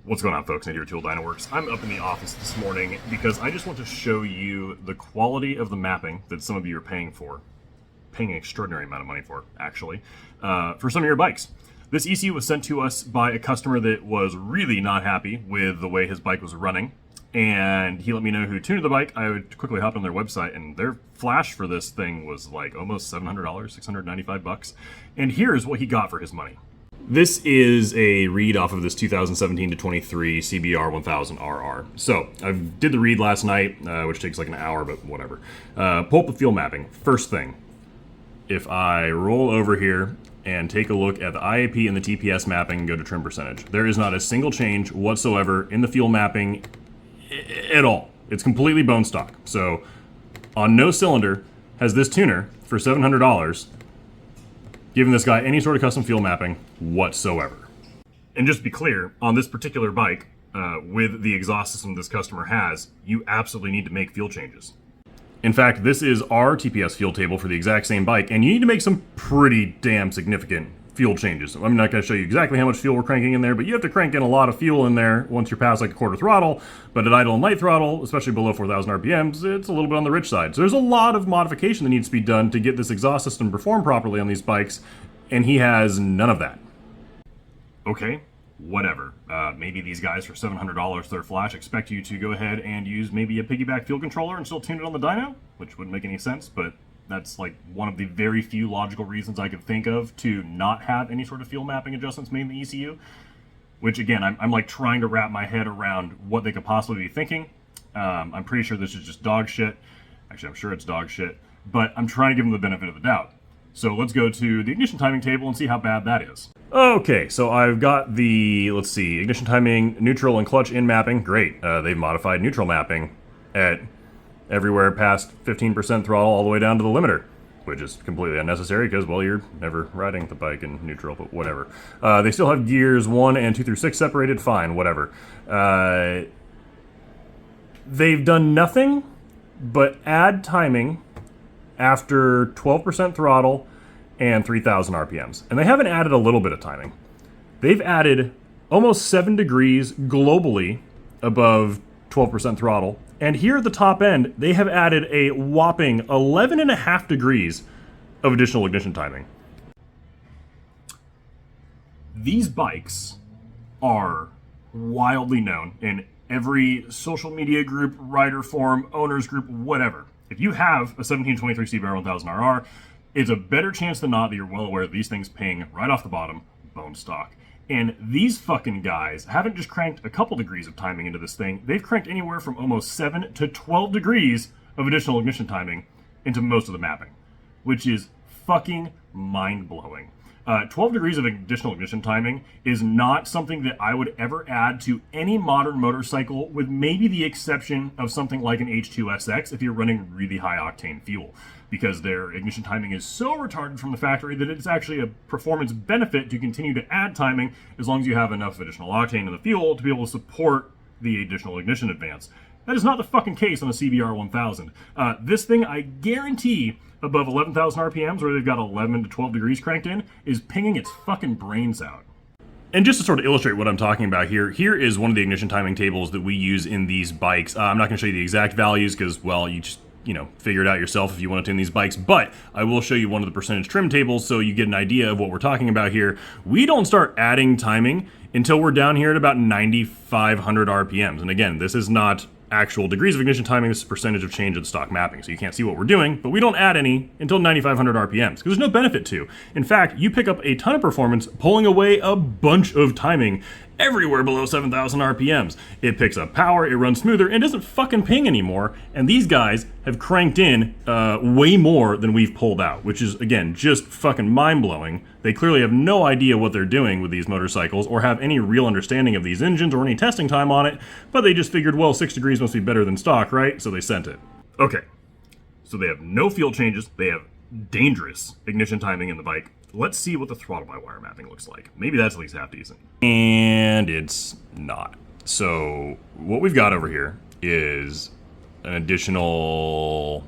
What's going on, folks? Nadir Tool Dynaworks. I'm up in the office this morning because I just want to show you the quality of the mapping that some of you are paying an extraordinary amount of money for, actually, for some of your bikes. This ECU was sent to us by a customer that was really not happy with the way his bike was running, and he let me know who tuned the bike. I would quickly hop on their website, and their flash for this thing was like almost $700, $695, and here's what he got for his money. This is a read off of this 2017 to 23 CBR 1000RR. So I did the read last night, which takes like an hour, but whatever. Pull up the fuel mapping. First thing, if I roll over here and take a look at the IAP and the TPS mapping and go to trim percentage, there is not a single change whatsoever in the fuel mapping at all. It's completely bone stock. So on no cylinder has this tuner for $700 given this guy any sort of custom fuel mapping whatsoever. And just to be clear, on this particular bike, with the exhaust system this customer has, you absolutely need to make fuel changes. In fact, this is our TPS fuel table for the exact same bike, and you need to make some pretty damn significant fuel changes. I'm not going to show you exactly how much fuel we're cranking in there, but you have to crank in a lot of fuel in there once you're past like a quarter throttle. But at idle and light throttle, especially below 4,000 RPMs, it's a little bit on the rich side. So there's a lot of modification that needs to be done to get this exhaust system to perform properly on these bikes, and he has none of that. Okay, whatever. Maybe these guys for $700 their flash expect you to go ahead and use maybe a piggyback fuel controller and still tune it on the dyno, which wouldn't make any sense, but that's like one of the very few logical reasons I could think of to not have any sort of fuel mapping adjustments made in the ECU. Which again, I'm like trying to wrap my head around what they could possibly be thinking. I'm pretty sure this is just dog shit. Actually, I'm sure it's dog shit, but I'm trying to give them the benefit of the doubt. So let's go to the ignition timing table and see how bad that is. Okay, so I've got the, let's see, ignition timing, neutral, and clutch in mapping. Great. They've modified neutral mapping at everywhere past 15% throttle all the way down to the limiter, which is completely unnecessary because, well, you're never riding the bike in neutral, but whatever. They still have gears 1 and 2 through 6 separated, fine, whatever. They've done nothing but add timing after 12% throttle and 3,000 RPMs. And they haven't added a little bit of timing. They've added almost 7 degrees globally above 12% throttle. And here at the top end, they have added a whopping 11.5 degrees of additional ignition timing. These bikes are wildly known in every social media group, rider forum, owners group, whatever. If you have a 1723 CBR 1000RR, it's a better chance than not that you're well aware that these things ping right off the bottom, bone stock. And these fucking guys haven't just cranked a couple degrees of timing into this thing, they've cranked anywhere from almost 7 to 12 degrees of additional ignition timing into most of the mapping, which is fucking mind-blowing. 12 degrees of additional ignition timing is not something that I would ever add to any modern motorcycle, with maybe the exception of something like an H2SX if you're running really high octane fuel, because their ignition timing is so retarded from the factory that it's actually a performance benefit to continue to add timing as long as you have enough additional octane in the fuel to be able to support the additional ignition advance. That is not the fucking case on a CBR 1000. This thing, I guarantee, above 11,000 RPMs, where they've got 11 to 12 degrees cranked in, is pinging its fucking brains out. And just to sort of illustrate what I'm talking about here, here is one of the ignition timing tables that we use in these bikes. I'm not going to show you the exact values because, well, you just, figure it out yourself if you want to tune these bikes, but I will show you one of the percentage trim tables so you get an idea of what we're talking about here. We don't start adding timing until we're down here at about 9,500 RPMs. And again, this is not actual degrees of ignition timing, this is percentage of change in stock mapping, so you can't see what we're doing, but we don't add any until 9,500 RPMs, because there's no benefit to. In fact, you pick up a ton of performance pulling away a bunch of timing everywhere below 7,000 RPMs. It picks up power, it runs smoother, and doesn't fucking ping anymore, and these guys have cranked in way more than we've pulled out, which is, again, just fucking mind-blowing. They clearly have no idea what they're doing with these motorcycles or have any real understanding of these engines or any testing time on it, but they just figured, well, 6 degrees must be better than stock, right? So they sent it. Okay, so they have no fuel changes, they have dangerous ignition timing in the bike. Let's see what the throttle-by-wire mapping looks like. Maybe that's at least half decent. And it's not. So what we've got over here is an additional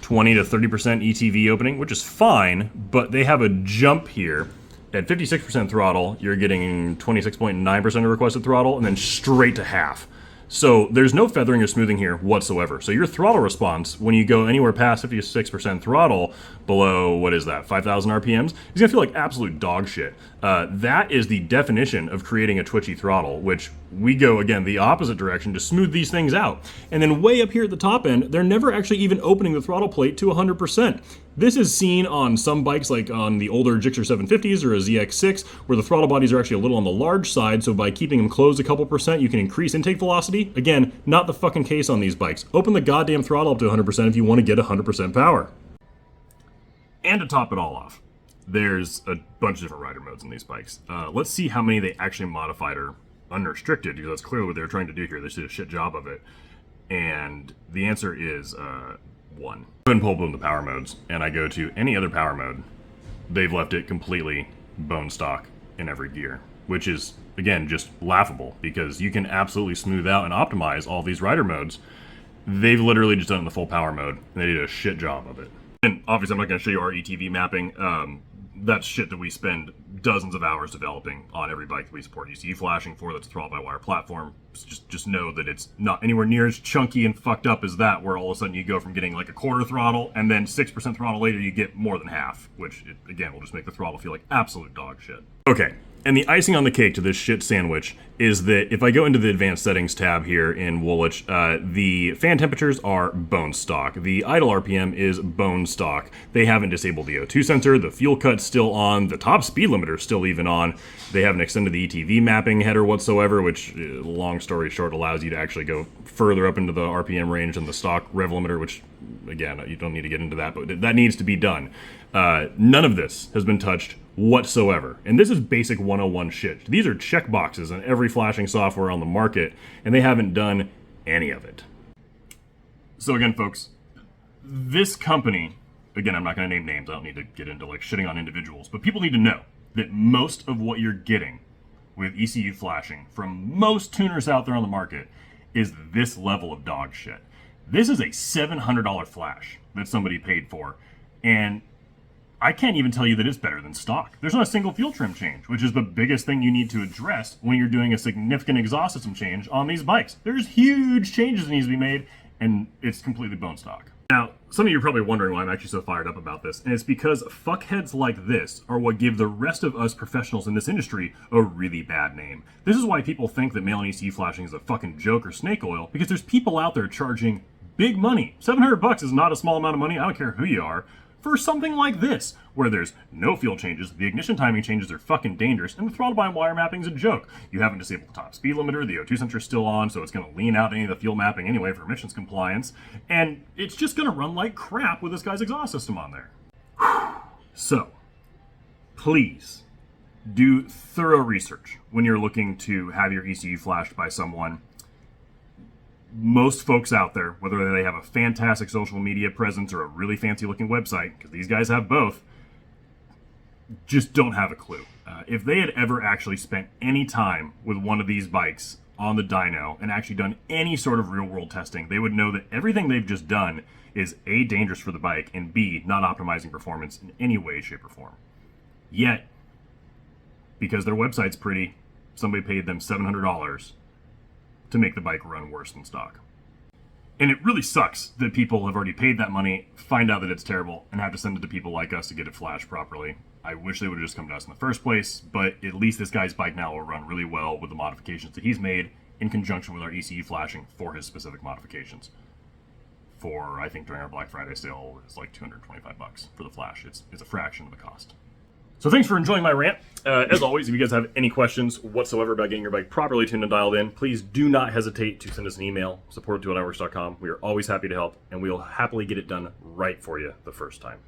20 to 30% ETV opening, which is fine, but they have a jump here at 56% throttle, you're getting 26.9% of requested throttle, and then straight to half. So there's no feathering or smoothing here whatsoever. So your throttle response, when you go anywhere past 56% throttle, below, what is that, 5,000 RPMs, is going to feel like absolute dog shit. That is the definition of creating a twitchy throttle, which we go, again, the opposite direction to smooth these things out. And then way up here at the top end, they're never actually even opening the throttle plate to 100%. This is seen on some bikes like on the older Gixxer 750s or a ZX6, where the throttle bodies are actually a little on the large side, so by keeping them closed a couple percent, you can increase intake velocity. Again, not the fucking case on these bikes. Open the goddamn throttle up to 100% if you want to get 100% power. And to top it all off, there's a bunch of different rider modes in these bikes. Let's see how many they actually modified or unrestricted, because that's clearly what they're trying to do here. They did a shit job of it. And the answer is 1. Go ahead and pull boom the power modes, and I go to any other power mode. They've left it completely bone stock in every gear, which is, again, just laughable, because you can absolutely smooth out and optimize all these rider modes. They've literally just done it in the full power mode, and they did a shit job of it. And obviously I'm not going to show you our ETV mapping. That's shit that we spend dozens of hours developing on every bike that we support ECU flashing for. That's a throttle-by-wire platform. Just know that it's not anywhere near as chunky and fucked up as that, where all of a sudden you go from getting like a quarter throttle, and then 6% throttle later you get more than half, which, again, will just make the throttle feel like absolute dog shit. Okay. And the icing on the cake to this shit sandwich is that if I go into the advanced settings tab here in Woolwich, the fan temperatures are bone stock. The idle RPM is bone stock. They haven't disabled the O2 sensor, the fuel cut's still on, the top speed limiter is still even on. They haven't extended the ETV mapping header whatsoever, which, long story short, allows you to actually go further up into the RPM range than the stock rev limiter, which, again, you don't need to get into that, but that needs to be done. None of this has been touched whatsoever. And this is basic 101 shit. These are check boxes on every flashing software on the market, and they haven't done any of it. So again, folks, this company, again, I'm not going to name names. I don't need to get into like shitting on individuals, but people need to know that most of what you're getting with ECU flashing from most tuners out there on the market is this level of dog shit. This is a $700 flash that somebody paid for, and I can't even tell you that it's better than stock. There's not a single fuel trim change, which is the biggest thing you need to address when you're doing a significant exhaust system change on these bikes. There's huge changes that need to be made, and it's completely bone stock. Now, some of you are probably wondering why I'm actually so fired up about this, and it's because fuckheads like this are what give the rest of us professionals in this industry a really bad name. This is why people think that mail-in ECU flashing is a fucking joke or snake oil, because there's people out there charging big money. $700 is not a small amount of money, I don't care who you are, for something like this, where there's no fuel changes, the ignition timing changes are fucking dangerous, and the throttle-by-wire mapping's a joke. You haven't disabled the top speed limiter, the O2 sensor's still on, so it's going to lean out any of the fuel mapping anyway for emissions compliance, and it's just going to run like crap with this guy's exhaust system on there. So, please, do thorough research when you're looking to have your ECU flashed by someone. Most folks out there, whether they have a fantastic social media presence or a really fancy looking website, because these guys have both, just don't have a clue. If they had ever actually spent any time with one of these bikes on the dyno and actually done any sort of real world testing, they would know that everything they've just done is A, dangerous for the bike, and B, not optimizing performance in any way, shape, or form. Yet, because their website's pretty, somebody paid them $700 to make the bike run worse than stock. And it really sucks that people have already paid that money, find out that it's terrible, and have to send it to people like us to get it flashed properly. I wish they would have just come to us in the first place, but at least this guy's bike now will run really well with the modifications that he's made in conjunction with our ECU flashing for his specific modifications. For, I think during our Black Friday sale, it's like $225 for the flash. It's a fraction of the cost. So thanks for enjoying my rant. As always, if you guys have any questions whatsoever about getting your bike properly tuned and dialed in, please do not hesitate to send us an email, support@downright.com. We are always happy to help, and we will happily get it done right for you the first time.